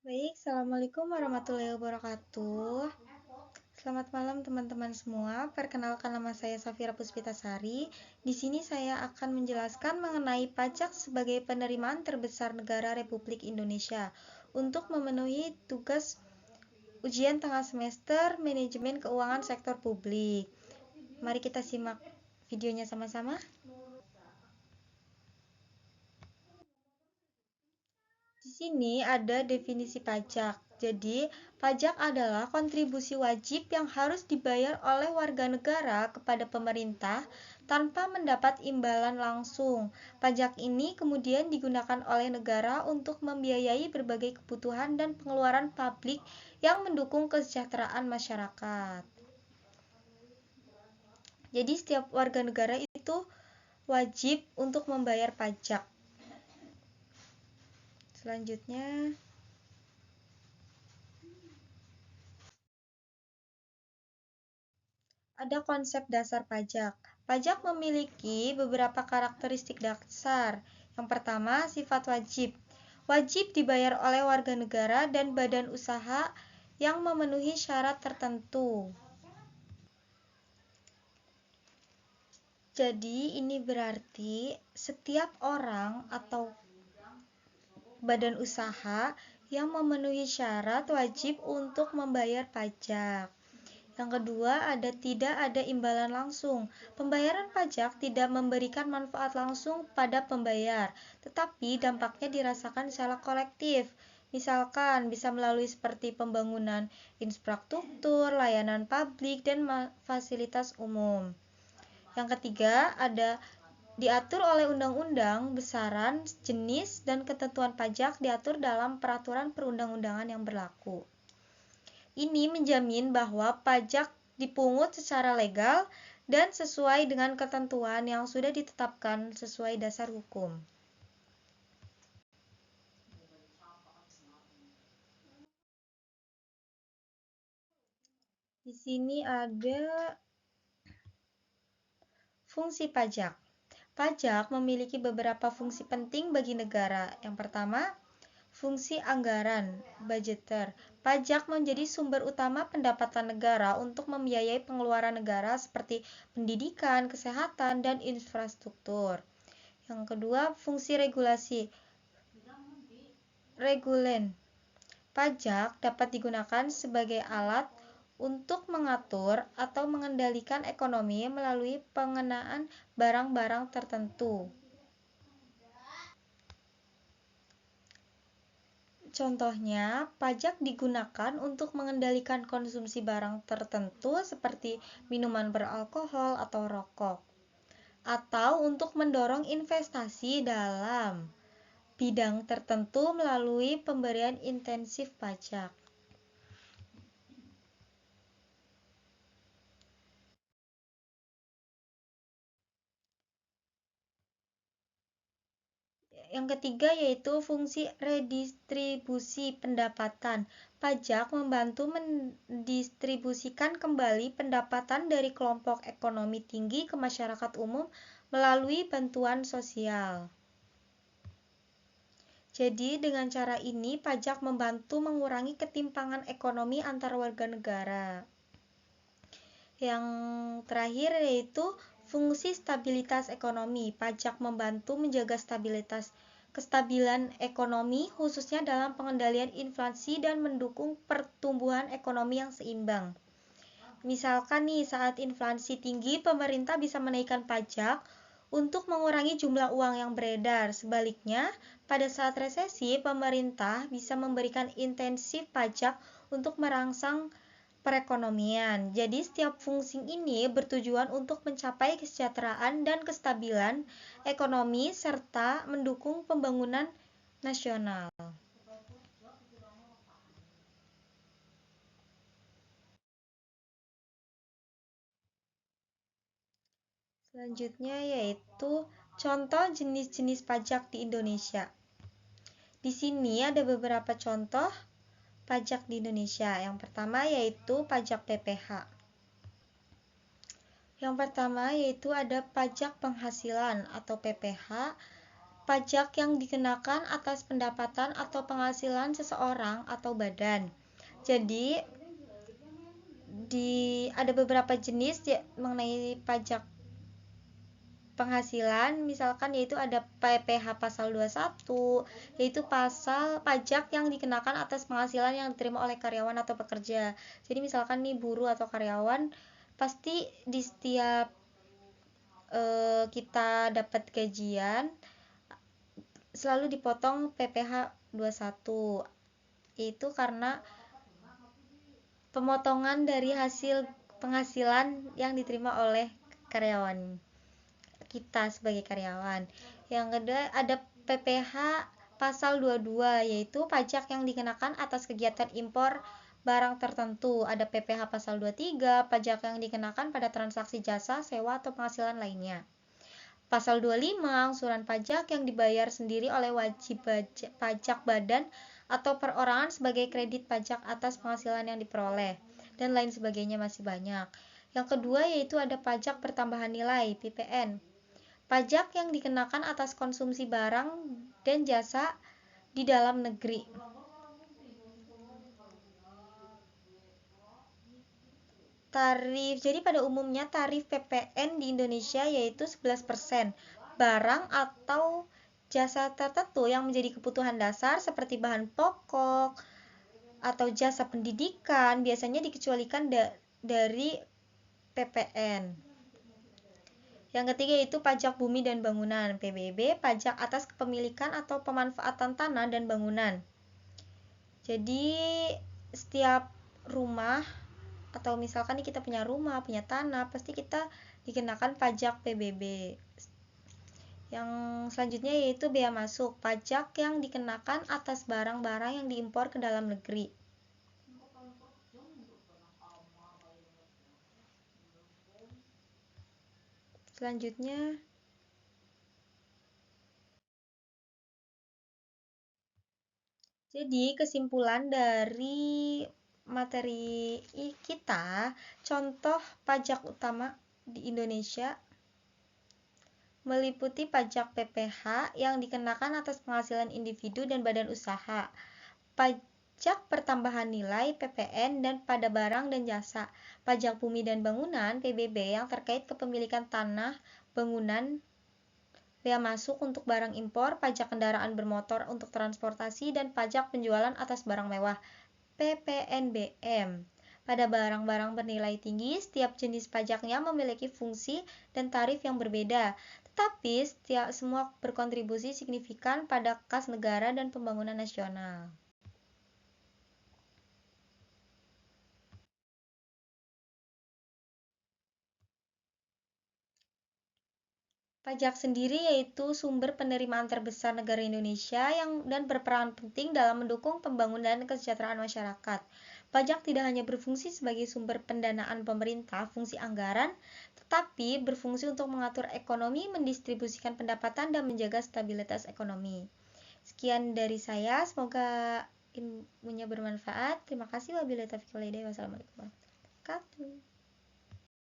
Baik, Assalamualaikum warahmatullahi wabarakatuh. Selamat malam teman-teman semua. Perkenalkan nama saya Safira Puspitasari. Di sini saya akan menjelaskan mengenai pajak sebagai penerimaan terbesar negara Republik Indonesia untuk memenuhi tugas ujian tengah semester manajemen keuangan sektor publik. Mari kita simak videonya sama-sama. Di sini ada definisi pajak. Jadi, pajak adalah kontribusi wajib yang harus dibayar oleh warga negara kepada pemerintah tanpa mendapat imbalan langsung. Pajak ini kemudian digunakan oleh negara untuk membiayai berbagai kebutuhan dan pengeluaran publik yang mendukung kesejahteraan masyarakat. Jadi, setiap warga negara itu wajib untuk membayar pajak. Selanjutnya, ada konsep dasar pajak. Pajak memiliki beberapa karakteristik dasar. Yang pertama, sifat wajib. Wajib dibayar oleh warga negara dan badan usaha yang memenuhi syarat tertentu. Jadi, ini berarti setiap orang atau badan usaha yang memenuhi syarat wajib untuk membayar pajak. Yang kedua, tidak ada imbalan langsung. Pembayaran pajak tidak memberikan manfaat langsung pada pembayar, tetapi dampaknya dirasakan secara kolektif. Misalkan bisa melalui seperti pembangunan infrastruktur, layanan publik, dan fasilitas umum. Yang ketiga, diatur oleh undang-undang, besaran, jenis, dan ketentuan pajak diatur dalam peraturan perundang-undangan yang berlaku. Ini menjamin bahwa pajak dipungut secara legal dan sesuai dengan ketentuan yang sudah ditetapkan sesuai dasar hukum. Di sini ada fungsi pajak. Pajak memiliki beberapa fungsi penting bagi negara. Yang pertama, fungsi anggaran, budgeter. Pajak menjadi sumber utama pendapatan negara untuk membiayai pengeluaran negara seperti pendidikan, kesehatan, dan infrastruktur. Yang kedua, fungsi regulasi, regulen. Pajak dapat digunakan sebagai alat untuk mengatur atau mengendalikan ekonomi melalui pengenaan barang-barang tertentu. Contohnya, pajak digunakan untuk mengendalikan konsumsi barang tertentu seperti minuman beralkohol atau rokok, atau untuk mendorong investasi dalam bidang tertentu melalui pemberian intensif pajak. Yang ketiga yaitu fungsi redistribusi pendapatan. Pajak membantu mendistribusikan kembali pendapatan dari kelompok ekonomi tinggi ke masyarakat umum melalui bantuan sosial. Jadi dengan cara ini pajak membantu mengurangi ketimpangan ekonomi antar warga negara. Yang terakhir yaitu fungsi stabilitas ekonomi. Pajak membantu menjaga kestabilan ekonomi khususnya dalam pengendalian inflasi dan mendukung pertumbuhan ekonomi yang seimbang. Misalkan nih saat inflasi tinggi pemerintah bisa menaikkan pajak untuk mengurangi jumlah uang yang beredar. Sebaliknya, pada saat resesi pemerintah bisa memberikan intensif pajak untuk merangsang perekonomian. Jadi setiap fungsi ini bertujuan untuk mencapai kesejahteraan dan kestabilan ekonomi serta mendukung pembangunan nasional. Selanjutnya yaitu contoh jenis-jenis pajak di Indonesia. Di sini ada beberapa contoh pajak di Indonesia. Yang pertama yaitu pajak PPH. Yang pertama yaitu ada pajak penghasilan atau PPH pajak yang dikenakan atas pendapatan atau penghasilan seseorang atau badan. Jadi ada beberapa jenis mengenai pajak penghasilan, misalkan yaitu ada PPh pasal 21, yaitu pasal pajak yang dikenakan atas penghasilan yang diterima oleh karyawan atau pekerja. Jadi misalkan nih buruh atau karyawan, pasti di setiap kita dapat gajian selalu dipotong PPh 21. Itu karena pemotongan dari hasil penghasilan yang diterima oleh karyawan, kita sebagai karyawan. Yang kedua ada PPh pasal 22, yaitu pajak yang dikenakan atas kegiatan impor barang tertentu. Ada PPh pasal 23, pajak yang dikenakan pada transaksi jasa, sewa atau penghasilan lainnya. Pasal 25, angsuran pajak yang dibayar sendiri oleh wajib pajak badan atau perorangan sebagai kredit pajak atas penghasilan yang diperoleh, dan lain sebagainya, masih banyak. Yang kedua yaitu ada pajak pertambahan nilai, PPN. Pajak yang dikenakan atas konsumsi barang dan jasa di dalam negeri. Tarif, jadi pada umumnya tarif PPN di Indonesia yaitu 11%. Barang atau jasa tertentu yang menjadi kebutuhan dasar seperti bahan pokok atau jasa pendidikan biasanya dikecualikan dari PPN. Yang ketiga yaitu pajak bumi dan bangunan, PBB, pajak atas kepemilikan atau pemanfaatan tanah dan bangunan. Jadi setiap rumah atau misalkan kita punya rumah, punya tanah, pasti kita dikenakan pajak PBB. Yang selanjutnya yaitu bea masuk, pajak yang dikenakan atas barang-barang yang diimpor ke dalam negeri. Selanjutnya, jadi kesimpulan dari materi kita, contoh pajak utama di Indonesia meliputi pajak PPh yang dikenakan atas penghasilan individu dan badan usaha, pajak pertambahan nilai PPN dan pada barang dan jasa, pajak bumi dan bangunan PBB yang terkait kepemilikan tanah, bangunan, bea masuk untuk barang impor, pajak kendaraan bermotor untuk transportasi, dan pajak penjualan atas barang mewah, PPNBM. Pada barang-barang bernilai tinggi, setiap jenis pajaknya memiliki fungsi dan tarif yang berbeda, tetapi semua berkontribusi signifikan pada kas negara dan pembangunan nasional. Pajak sendiri yaitu sumber penerimaan terbesar negara Indonesia dan berperan penting dalam mendukung pembangunan dan kesejahteraan masyarakat. Pajak tidak hanya berfungsi sebagai sumber pendanaan pemerintah, fungsi anggaran, tetapi berfungsi untuk mengatur ekonomi, mendistribusikan pendapatan, dan menjaga stabilitas ekonomi. Sekian dari saya, semoga ilmunya bermanfaat. Terima kasih. Wabillahi taufiq wal hidayah. Wassalamualaikum warahmatullahi wabarakatuh.